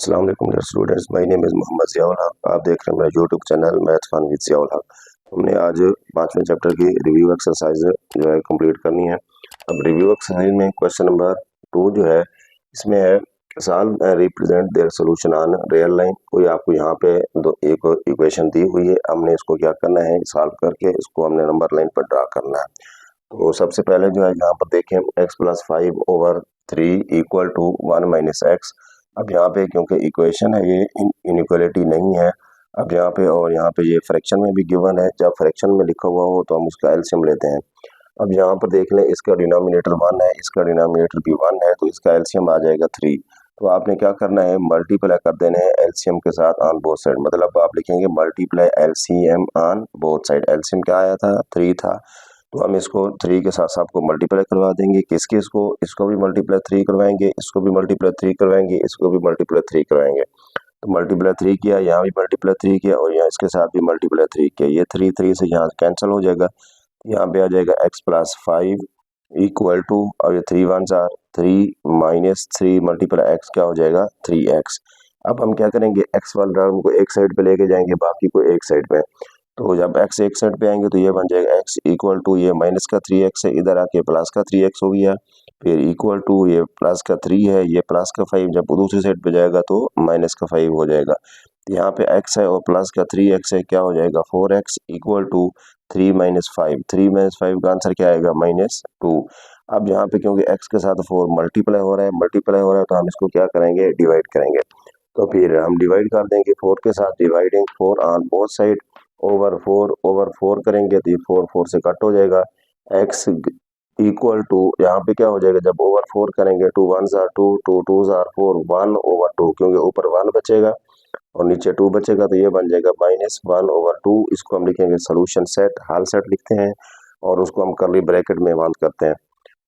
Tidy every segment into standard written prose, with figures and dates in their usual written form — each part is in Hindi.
अस्सलाम वालेकुम dear students, my name is Mohammad Ziaul Haq. आप देख रहे हैं मेरा YouTube channel math fun with Ziaul Haq. हमने आज 5वें चैप्टर की रिव्यू एक्सरसाइज जो है कंप्लीट करनी है। अब रिव्यू एक्सरसाइज में क्वेश्चन नंबर 2 जो है इसमें है solve and represent their solution on real line. कोई आपको यहाँ पे एक इक्वेशन दी हुई है, हमने इसको क्या करना है, सॉल्व करके इसको हमने नंबर लाइन पर ड्रा करना है। तो सबसे पहले जो है यहाँ पर देखें x+5/3 equal to 1 minus x. अब यहाँ पे क्योंकि इक्वेशन है ये इनइक्वालिटी नहीं है। अब यहाँ पे और यहाँ पे ये फ्रैक्शन में भी गिवन है, जब फ्रैक्शन में लिखा हुआ हो तो हम उसका एलसीएम लेते हैं। अब यहाँ पर देख लें, इसका डिनोमिनेटर 1 है, इसका डिनोमिनेटर भी 1 है, तो इसका एलसीएम आ जाएगा 3। तो आपने क्या करना है, मल्टीप्लाई कर देने हैं एलसीएम के साथ ऑन बोथ साइड। मतलब आप लिखेंगे multiply LCM on both side. LCM क्या आया था, 3 था, तो हम इसको 3 के साथ सबको मल्टीप्लाई करवा देंगे। किसके, इसको भी मल्टीप्लाई 3 करवाएंगे, इसको भी मल्टीप्लाई 3 करवाएंगे, इसको भी मल्टीप्लाई 3 करवाएंगे। तो मल्टीप्लाई 3 किया, यहाँ भी मल्टीप्लाई 3 किया और यहाँ इसके साथ भी मल्टीप्लाई 3 किया। ये 3 से यहाँ कैंसिल हो जाएगा, यहाँ पे आ जाएगा x+5 इक्वल टू, और ये 3 1 जार 3 माइनस 3 मल्टीप्लाई x क्या हो जाएगा 3x। अब हम क्या करेंगे, x वाले टर्म को एक साइड पे लेके जाएंगे, बाकी को एक साइड पे। तो जब x एक साइड पे आएंगे तो ये बन जाएगा x इक्वल टू, ये माइनस का 3x है, इधर आके प्लस का 3x हो गया, फिर इक्वल टू ये प्लस का 3 है, ये प्लस का 5, जब दूसरी साइड पे जाएगा तो माइनस का 5 हो जाएगा। तो यहाँ पे x है और प्लस का 3x है, क्या हो जाएगा 4x equal to 3 minus 5। 3 minus 5 का आंसर क्या आएगा -2। अब यहाँ पे क्योंकि x के साथ 4 मल्टीप्लाई हो रहा है तो हम इसको क्या करेंगे, डिवाइड करेंगे। तो फिर हम डिवाइड कर देंगे 4 के साथ, dividing 4 on both side, over 4 करेंगे तो ये 4 से कट हो जाएगा। x इक्वल टू, यहाँ पे क्या हो जाएगा, जब ओवर 4 करेंगे 2 1 जार 2 2 2 जार 4 1/2, क्योंकि ऊपर 1 बचेगा और नीचे 2 बचेगा, तो ये बन जाएगा -1/2। इसको हम लिखेंगे सोल्यूशन सेट, हाल सेट लिखते हैं और उसको हम कर्ली ब्रैकेट में बंद करते हैं।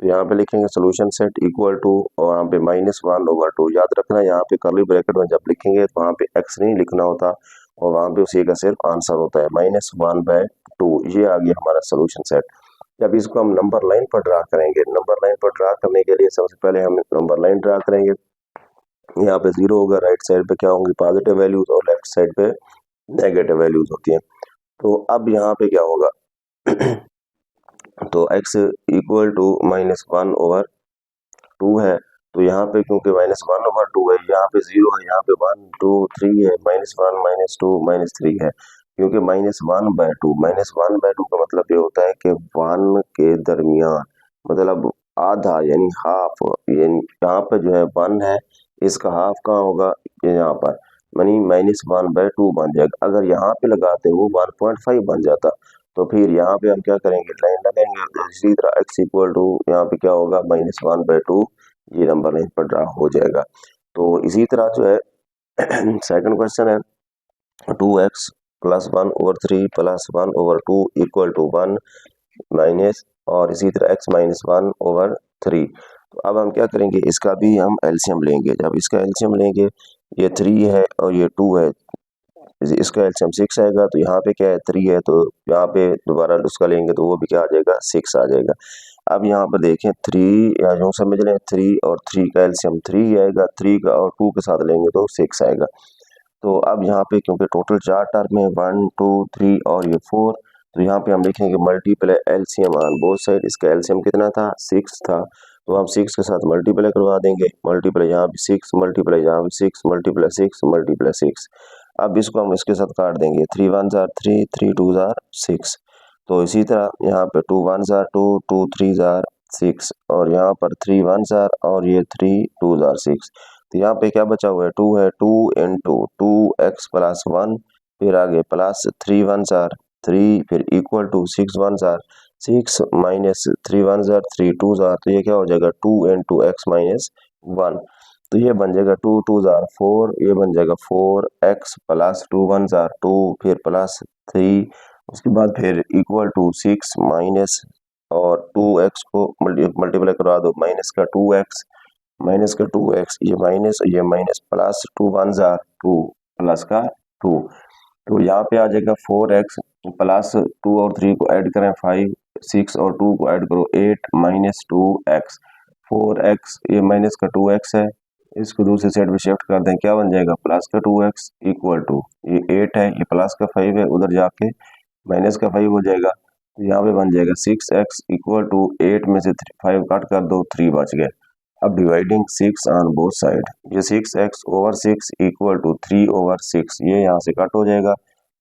तो यहाँ पे लिखेंगे सोल्यूशन सेट इक्वल टू, और यहाँ पे -1/2। याद रखना, यहाँ पे कर्ली ब्रैकेट में जब लिखेंगे तो वहाँ पे x नहीं लिखना होता और वहाँ पे उसी का सिर्फ आंसर होता है -1/2। ये आ गया हमारा सोल्यूशन सेट। जब इसको हम नंबर लाइन पर ड्रा करेंगे, नंबर लाइन पर ड्रा करने के लिए सबसे पहले हम नंबर लाइन ड्रा करेंगे। यहाँ पे 0 होगा, राइट साइड पे क्या होंगी पॉजिटिव वैल्यूज और लेफ्ट साइड पे नेगेटिव वैल्यूज होती हैं। तो अब यहाँ पे क्या होगा तो x इक्वल टू -1/2 है, तो यहाँ पे क्योंकि -1/2 है, यहाँ पे 0 है, यहाँ पे 1 2 3 है, -1 -2 -3 है। क्योंकि -1/2 का मतलब ये होता है कि 1 के दरमियान, मतलब आधा यानी हाफ, यानी यहाँ पे जो है 1 है, इसका हाफ कहाँ होगा, ये यहाँ पर, यानी -1/2 बन जाएगा। अगर यहाँ पे लगाते वो 1.5 बन जाता। तो फिर यहाँ पे हम क्या करेंगे, लाइन लगाएंगे। इसी तरह x इक्वल टू, यहाँ पे क्या होगा -1/2, ये नंबर लाइन पर ड्रा हो जाएगा। तो इसी तरह जो है सेकंड क्वेश्चन है 2x + 1/3 + 1/2 इक्वल टू 1 माइनस, और इसी तरह x - 1/3। तो अब हम क्या करेंगे, इसका भी हम एलसीएम लेंगे। जब इसका एलसीएम लेंगे, ये 3 है और ये 2 है, इसका एलसीएम 6 आएगा। तो यहाँ पे क्या है 3 है, तो यहाँ पे दोबारा उसका लेंगे तो वो भी क्या आ जाएगा 6 आ जाएगा। अब यहाँ पर देखें 3, या यूँ समझ लें 3 और 3 का एलसीएम 3 आएगा, 3 का और 2 के साथ लेंगे तो 6 आएगा। तो अब यहाँ पे क्योंकि टोटल 4 टर्म है 1 2 3 और ये 4, तो यहाँ पे हम लिखेंगे multiply LCM on both side. इसका एलसीएम कितना था, 6 था, तो हम 6 के साथ मल्टीप्लाई करवा देंगे। मल्टीप्लाई यहाँ भी 6, मल्टीप्लाई यहाँ भी 6, मल्टीप्लाई 6, मल्टीप्लाई 6। अब इसको हम इसके साथ काट देंगे, 3 1 जार 3 3 2 जार 6। तो इसी तरह यहाँ पे 2 1 जार 2 2 3 जार 6, और यहाँ पर 3 1 जार और ये 3 2 जार 6। तो यहाँ पे क्या बचा हुआ है, 2 है, 2 इंटू 2x + 1, फिर आगे प्लस 3 1 जार 3, फिर इक्वल टू 6 1 जार 6 माइनस 3 1 जार 3 2 जार, तो ये क्या हो जाएगा 2 इंटू x - 1। तो ये बन जाएगा 2 2 जार 4, ये बन जाएगा 4x + 2 1 जार 2, फिर प्लस 3, उसके बाद फिर इक्वल टू 6 माइनस, और 2x को मल्टीप्लाई करवा दो, माइनस का 2x, ये माइनस प्लस 2 1 जार 2 प्लस का 2। तो यहाँ पे आ जाएगा 4x प्लस 2 और 3 को ऐड करें 5, 6 और 2 को ऐड करो 8 - 2x, 4x, ये माइनस का 2x है, इसको दूसरे साइड पे शिफ्ट कर दें, क्या बन जाएगा, प्लस का 2x इक्वल टू ये 8 है, ये प्लस का 5 है, उधर जाके माइनस का 5 हो जाएगा, तो यहाँ पे बन जाएगा 6x इक्वल टू 8 में से 5 काट कर दो, 3 बच गए। अब डिवाइडिंग 6 ऑन बोथ साइड, ये 6x over 6 equal to 3 over 6, ये यहाँ से कट हो जाएगा,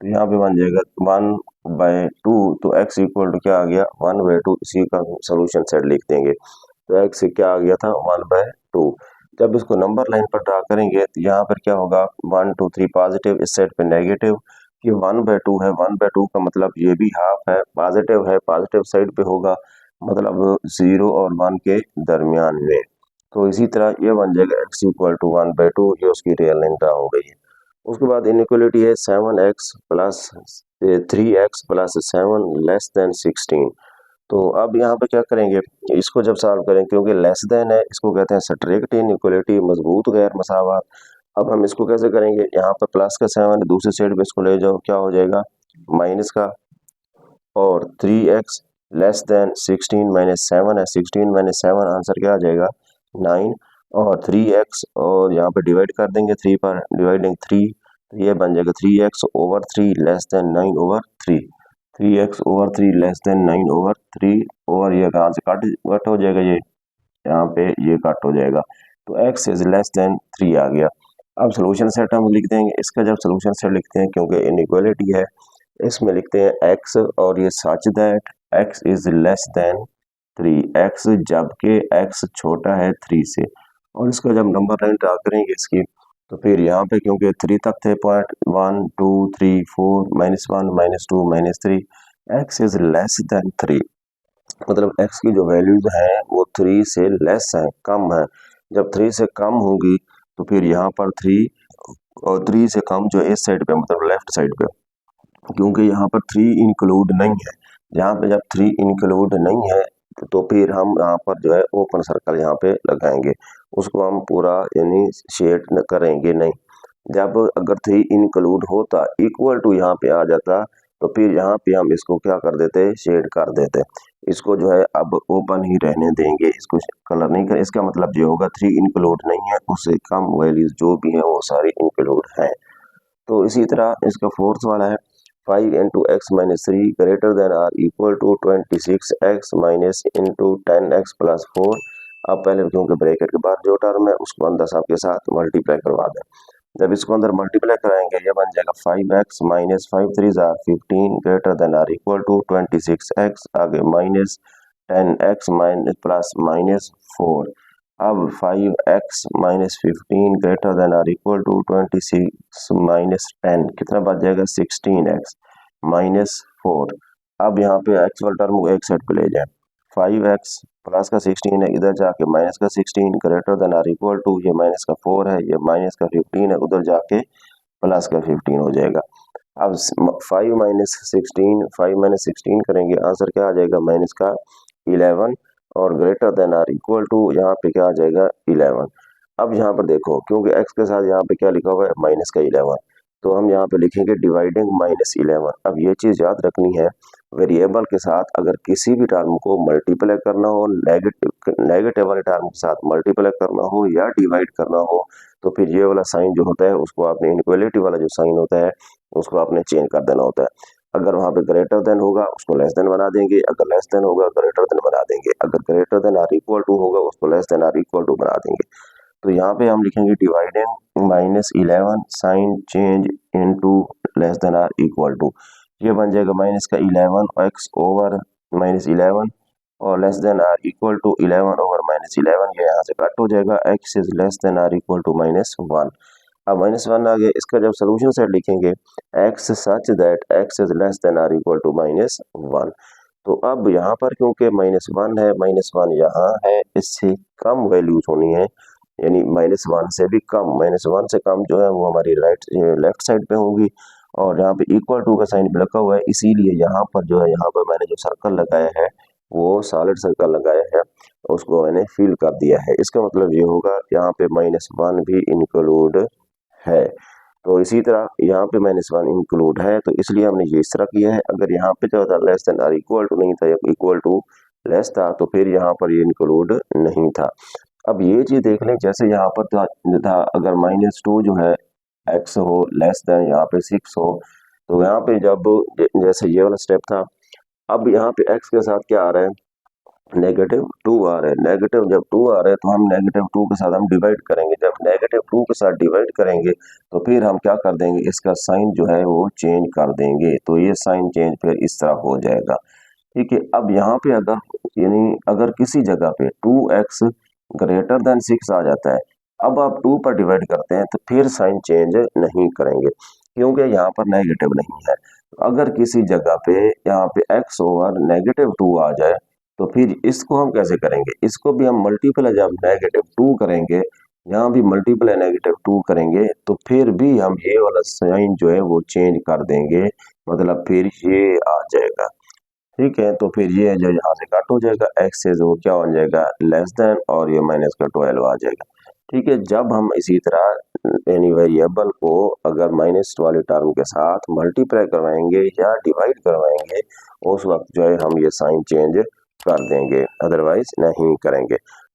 तो यहाँ पे बन जाएगा 1/2, तो x इक्वल टू क्या आ गया, 1/2। इसी का सोल्यूशन सेट लिख देंगे, तो x से क्या आ गया था, 1/2। जब इसको नंबर लाइन पर ड्रा करेंगे तो यहाँ पर क्या होगा, 1 2 3 पॉजिटिव, इस साइड पे नेगेटिव, ये 1/2 है, 1/2 का मतलब ये भी हाफ है, पॉजिटिव साइड पे होगा, मतलब 0 और 1 के दरमियान में। तो इसी तरह ये बन जाएगा x इक्वल टू 1/2, ये उसकी रियल लाइन ड्रा हो गई है। उसके बाद इनइक्वलिटी है 7x plus 3x plus 7 less than 16। तो अब यहाँ पे क्या करेंगे, इसको जब सॉल्व करें, क्योंकि लेस देन है, इसको कहते हैं स्ट्रिक्ट इनइक्वलिटी, मजबूत गैर मसावत। अब हम इसको कैसे करेंगे, यहाँ पर प्लस का 7 दूसरी साइड पे इसको ले जाओ, क्या हो जाएगा, माइनस का, और 3x लेस देन 16 माइनस 7 है, 16 माइनस 7 आंसर क्या आ जाएगा, 9, और 3x, और यहाँ पे डिवाइड कर देंगे 3 पर, डिवाइडिंग 3, तो ये बन जाएगा 3x over 3 less than 9 over 3, 3x over 3 less than 9 over 3, और ये कहाँ से कट हो जाएगा, ये यहाँ पे ये कट हो जाएगा, तो x इज लेस देन 3 आ गया। अब सोल्यूशन सेट हम लिख देंगे, इसका जब सोल्यूशन सेट लिखते हैं, क्योंकि इनइक्वालिटी है, इसमें लिखते हैं x, और ये such that x is less then 3, x जबकि x छोटा है 3 से, और इसका जब नंबर लाइन ड्रा करेंगे इसकी, तो फिर यहाँ पे क्योंकि 3 तक थे point, 1 2 3 4 -1 -2 -3, x is less then 3, मतलब x की जो वैल्यूज हैं वो 3 से लेस है, कम है। जब 3 से कम होगी तो फिर यहाँ पर 3, और 3 से कम जो इस साइड पे, मतलब लेफ्ट साइड पे, क्योंकि यहाँ पर 3 इंक्लूड नहीं है, यहाँ पे जब 3 इंक्लूड नहीं है तो फिर हम यहाँ पर जो है ओपन सर्कल यहाँ पे लगाएंगे, उसको हम पूरा यानी शेड करेंगे नहीं। जब अगर 3 इंक्लूड होता, इक्वल टू यहाँ पे आ जाता, तो फिर यहाँ पे हम इसको क्या कर देते, शेड कर देते। इसको जो है अब ओपन ही रहने देंगे, इसको कलर नहीं कर, इसका मतलब ये होगा 3 इंक्लूड नहीं है, उससे कम वैल्यूज जो भी है वो सारी इंक्लूड है। तो इसी तरह इसका फोर्थ वाला है 5 into X minus 3 greater than or equal to 26x minus into 10x plus 4। अब पहले क्योंकि ब्रैकेट के बाद जो टर्म है उसको अंदर सबके साथ मल्टीप्लाई करवा दें। जब इसको अंदर मल्टीप्लाई कराएंगे ये बन जाएगा 5x minus 5 3 15 greater than or equal to 26x, आगे minus 10x minus plus minus 4। अब 5x minus 15 greater than or equal to 26 minus 10, कितना बच जाएगा, 16x माइनस 4। अब यहाँ पे x वाला टर्म को एक साइड पे ले जाए, 5x प्लस का 16 है, इधर जाके माइनस का 16 greater than or equal to, ये माइनस का 4 है, ये माइनस का 15 है, उधर जाके प्लस का 15 हो जाएगा। अब 5 माइनस 16 करेंगे, आंसर क्या आ जाएगा, माइनस का 11, और greater than or equal to यहाँ पे क्या आ जाएगा, 11। अब यहाँ पर देखो, क्योंकि x के साथ यहाँ पे क्या लिखा हुआ है, माइनस का 11, तो हम यहाँ पे लिखेंगे डिवाइडिंग -11। अब ये चीज़ याद रखनी है, वेरिएबल के साथ अगर किसी भी टर्म को मल्टीप्लाई करना हो, नेगेटिव वाले टर्म के साथ मल्टीप्लाई करना हो या डिवाइड करना हो, तो फिर ये वाला साइन जो होता है उसको आपने, इनइक्वालिटी वाला जो साइन होता है उसको आपने चेंज कर देना होता है। अगर वहाँ पे ग्रेटर देन होगा उसको लेस देन बना देंगे, अगर लेस देन होगा ग्रेटर देन बना देंगे, अगर greater than or equal to होगा उसको less than or equal to बना देंगे। तो यहाँ पे हम लिखेंगे dividend -11 sign change into less than or equal to, ये बन जाएगा माइनस का 11 एक्स ओवर -11, और less than or equal to 11 over -11, ये यहाँ से कट हो जाएगा, X is less than or equal to -1। अब -1 आ गया, इसका जब सोल्यूशन सेट लिखेंगे, X such that X is less than or equal to -1। तो अब यहाँ पर क्योंकि -1 है, -1 यहाँ है, इससे कम वैल्यूज होनी है, यानी -1 से भी कम, -1 से कम जो है वो हमारी लेफ्ट साइड पे होगी, और यहाँ पे इक्वल टू का साइन भी लगा हुआ है, इसीलिए यहाँ पर जो है, यहाँ पर मैंने जो सर्कल लगाया है वो सॉलिड सर्कल लगाया है, उसको मैंने फिल कर दिया है। इसका मतलब ये होगा यहाँ पे -1 भी इंक्लूड है। तो इसी तरह यहाँ पे -1 इंक्लूड है, तो इसलिए हमने ये इस तरह किया है। अगर यहाँ पे जो था less than or equal to नहीं था, इक्वल टू लेस था, तो फिर यहाँ पर ये इंक्लूड नहीं था। अब ये चीज देख लें, जैसे यहाँ पर था अगर -2 जो है x हो लेस देन यहाँ पे 6 हो, तो यहाँ पे जब जैसे ये वाला स्टेप था, अब यहाँ पे x के साथ क्या आ रहा है, -2 आ रहा है। नेगेटिव जब 2 आ रहा है तो हम -2 के साथ हम डिवाइड करेंगे। जब -2 के साथ डिवाइड करेंगे तो फिर हम क्या कर देंगे, इसका साइन जो है वो चेंज कर देंगे, तो ये साइन चेंज फिर इस तरह हो जाएगा। ठीक है, अब यहाँ पे अगर यानी अगर किसी जगह पे 2x ग्रेटर देन 6 आ जाता है, अब आप 2 पर डिवाइड करते हैं तो फिर साइन चेंज नहीं करेंगे क्योंकि यहाँ पर नेगेटिव नहीं है। अगर किसी जगह पे यहाँ पे x ओवर -2 आ जाए तो फिर इसको हम कैसे करेंगे, इसको भी हम मल्टीप्लाई जब -2 करेंगे, यहाँ भी मल्टीप्लाई -2 करेंगे तो फिर भी हम ये वाला साइन जो है वो चेंज कर देंगे, मतलब फिर ये आ जाएगा। ठीक है, तो फिर ये जो यहाँ से कट हो जाएगा, x से जो क्या हो जाएगा लेस देन, और ये -12 आ जाएगा। ठीक है, जब हम इसी तरह एनी वेरिएबल को अगर माइनस वाले टर्म के साथ मल्टीप्लाई करवाएंगे या डिवाइड करवाएंगे, उस वक्त जो है हम ये साइन चेंज कर देंगे, अदरवाइज नहीं करेंगे।